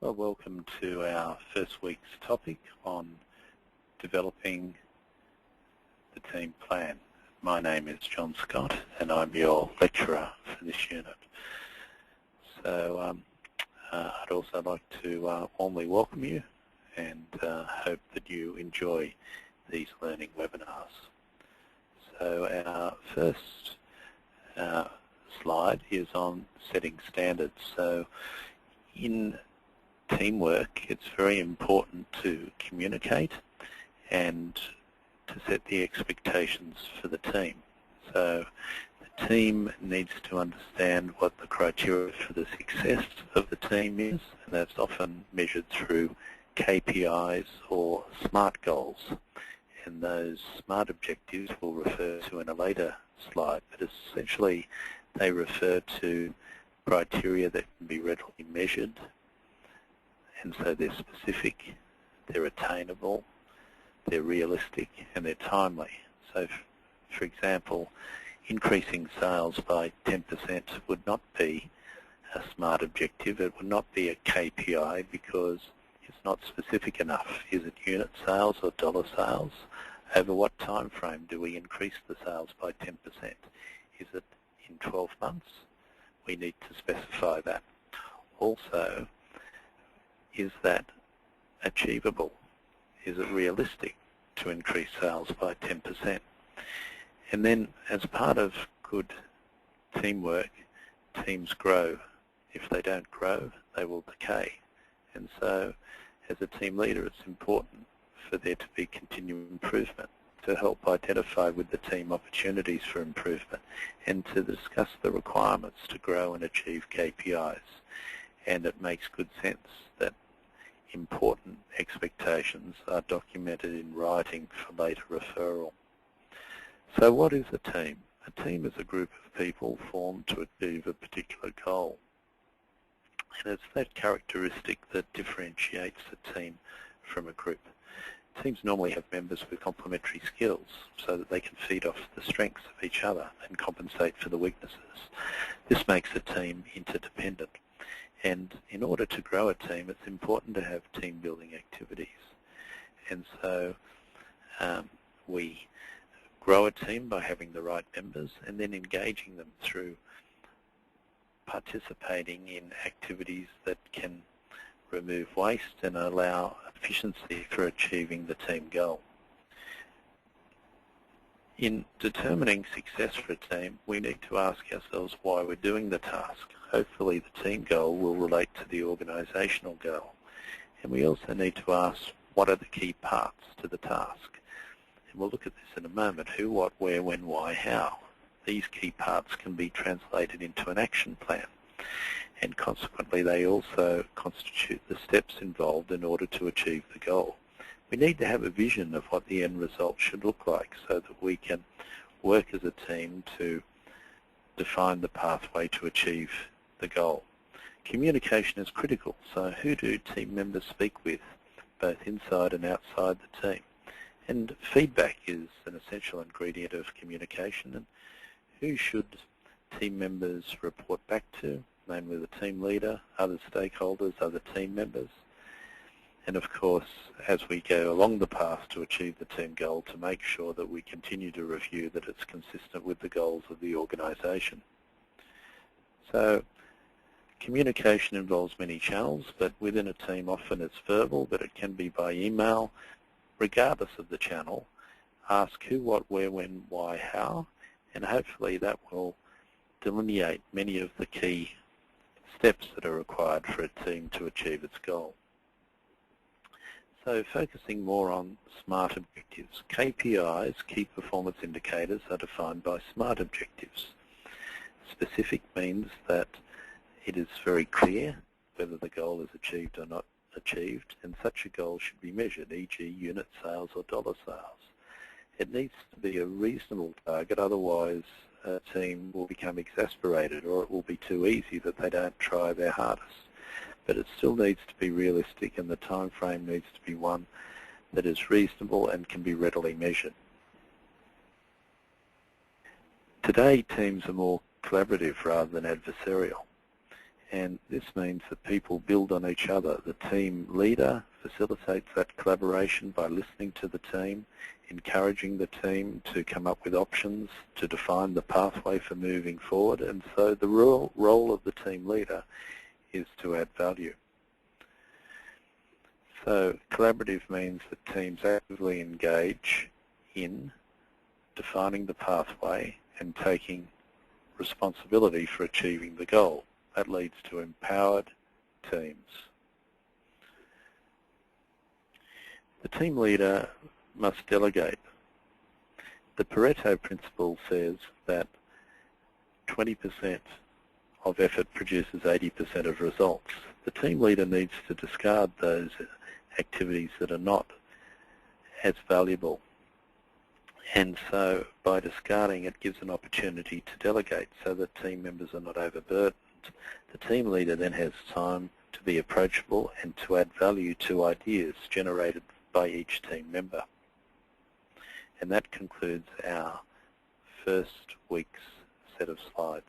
Well, welcome to our first week's topic on developing the team plan. My name is John Scott and I'm your lecturer for this unit. So I'd also like to warmly welcome you and hope that you enjoy these learning webinars. So our first slide is on setting standards. So in teamwork, it's very important to communicate and to set the expectations for the team. So the team needs to understand what the criteria for the success of the team is, and that's often measured through KPIs or SMART goals. And those SMART objectives we'll refer to in a later slide, but essentially they refer to criteria that can be readily measured, and so they're specific, they're attainable, they're realistic, and they're timely. So, for example, increasing sales by 10% would not be a SMART objective. It would not be a KPI because it's not specific enough. Is it unit sales or dollar sales? Over what time frame do we increase the sales by 10%? Is it in 12 months? We need to specify that. Also, is that achievable? Is it realistic to increase sales by 10%? And then as part of good teamwork, teams grow. If they don't grow, they will decay. And so as a team leader, it's important for there to be continual improvement, to help identify with the team opportunities for improvement and to discuss the requirements to grow and achieve KPIs. And it makes good sense that important expectations are documented in writing for later referral. So what is a team? A team is a group of people formed to achieve a particular goal. And it's that characteristic that differentiates a team from a group. Teams normally have members with complementary skills so that they can feed off the strengths of each other and compensate for the weaknesses. This makes a team interdependent. And in order to grow a team, it's important to have team building activities. And so we grow a team by having the right members and then engaging them through participating in activities that can remove waste and allow efficiency for achieving the team goal. In determining success for a team, we need to ask ourselves why we're doing the task. Hopefully the team goal will relate to the organisational goal. And we also need to ask what are the key parts to the task. And we'll look at this in a moment. Who, what, where, when, why, how. These key parts can be translated into an action plan. And consequently they also constitute the steps involved in order to achieve the goal. We need to have a vision of what the end result should look like so that we can work as a team to define the pathway to achieve the goal. Communication is critical, so who do team members speak with, both inside and outside the team? And feedback is an essential ingredient of communication, and who should team members report back to, namely the team leader, other stakeholders, other team members? And of course, as we go along the path to achieve the team goal, to make sure that we continue to review that it's consistent with the goals of the organisation. So communication involves many channels, but within a team often it's verbal, but it can be by email. Regardless of the channel, ask who, what, where, when, why, how, and hopefully that will delineate many of the key steps that are required for a team to achieve its goal. So focusing more on SMART objectives. KPIs, key performance indicators, are defined by SMART objectives. Specific means that it is very clear whether the goal is achieved or not achieved, and such a goal should be measured, e.g. unit sales or dollar sales. It needs to be a reasonable target, otherwise a team will become exasperated or it will be too easy that they don't try their hardest. But it still needs to be realistic, and the time frame needs to be one that is reasonable and can be readily measured. Today, teams are more collaborative rather than adversarial, and this means that people build on each other. The team leader facilitates that collaboration by listening to the team, encouraging the team to come up with options, to define the pathway for moving forward, and so the role of the team leader is to add value. So collaborative means that teams actively engage in defining the pathway and taking responsibility for achieving the goal. That leads to empowered teams. The team leader must delegate. The Pareto principle says that 20% of effort produces 80% of results. The team leader needs to discard those activities that are not as valuable. And so by discarding it gives an opportunity to delegate so that team members are not overburdened. The team leader then has time to be approachable and to add value to ideas generated by each team member. And that concludes our first week's set of slides.